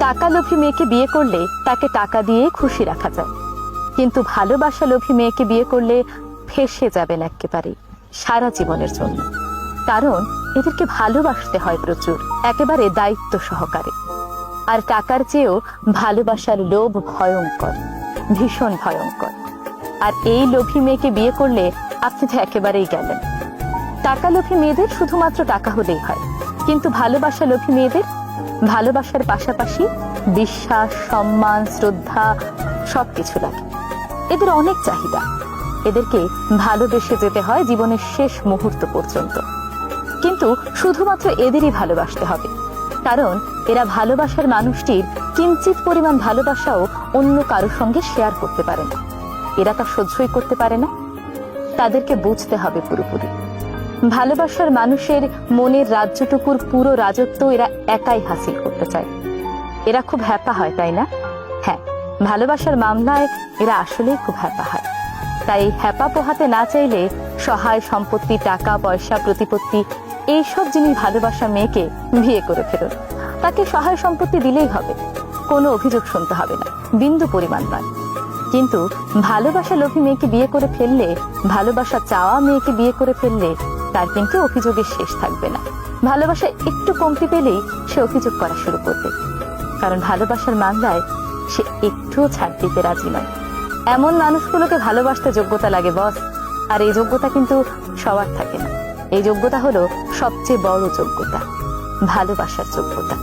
টাকা লোভী মেয়েকে বিয়ে করলে তাকে টাকা দিয়ে খুশি রাখা যায়, কিন্তু ভালোবাসা লোভী মেয়েকে বিয়ে করলে ফেঁসে যাবেন একেবারে সারা জীবনের জন্য। কারণ এদেরকে ভালোবাসতে হয় প্রচুর, একেবারে দায়িত্ব সহকারে। আর টাকার চেয়েও ভালোবাসার লোভ ভয়ঙ্কর, ভীষণ ভয়ঙ্কর। আর এই লোভী মেয়েকে বিয়ে করলে আপনি তো একেবারেই গেলেন। টাকা লোভী মেয়েদের শুধুমাত্র টাকা হলেই হয়, কিন্তু ভালোবাসা লোভী মেয়েদের ভালোবাসার পাশাপাশি বিশ্বাস, সম্মান, শ্রদ্ধা সবকিছু লাগে। এদের অনেক চাহিদা, এদেরকে ভালোবেসে যেতে হয় জীবনের শেষ মুহূর্ত পর্যন্ত। কিন্তু শুধুমাত্র এদেরই ভালোবাসতে হবে, কারণ এরা ভালোবাসার মানুষটির কিঞ্চিত পরিমাণ ভালোবাসাও অন্য কারোর সঙ্গে শেয়ার করতে পারে না। এরা তা সহ্যই করতে পারে না। তাদেরকে বুঝতে হবে পুরোপুরি ভালোবাসার মানুষের মনের রাজ্যটুকুর পুরো রাজত্ব এরা একাই হাসিল করতে চায়। এরা খুব হ্যাপা হয়, তাই না? হ্যাঁ, ভালোবাসার মামলায় এরা আসলেই খুব হ্যাপা হয়। তাই হ্যাপা পোহাতে না চাইলে সহায় সম্পত্তি, টাকা পয়সা, প্রতিপত্তি এইসব জিনিস ভালোবাসা মেয়েকে বিয়ে করে ফেলুন। তাকে সহায় সম্পত্তি দিলেই হবে, কোনো অভিযোগ শুনতে হবে না, বিন্দু পরিমাণ নয়। কিন্তু ভালোবাসা লোভী মেয়েকে বিয়ে করে ফেললে, ভালোবাসা চাওয়া মেয়েকে বিয়ে করে ফেললে তার কিন্তু অভিযোগের শেষ থাকবে না। ভালোবাসা একটু কমতি পেলেই সে অভিযোগ করা শুরু করবে, কারণ ভালোবাসার মামলায় সে একটুও ছাড় দিতে রাজি নয়। এমন মানুষগুলোকে ভালোবাসতে যোগ্যতা লাগে বস, আর এই যোগ্যতা কিন্তু সবার থাকে না। এই যোগ্যতা হলো সবচেয়ে বড় যোগ্যতা, ভালোবাসার যোগ্যতা।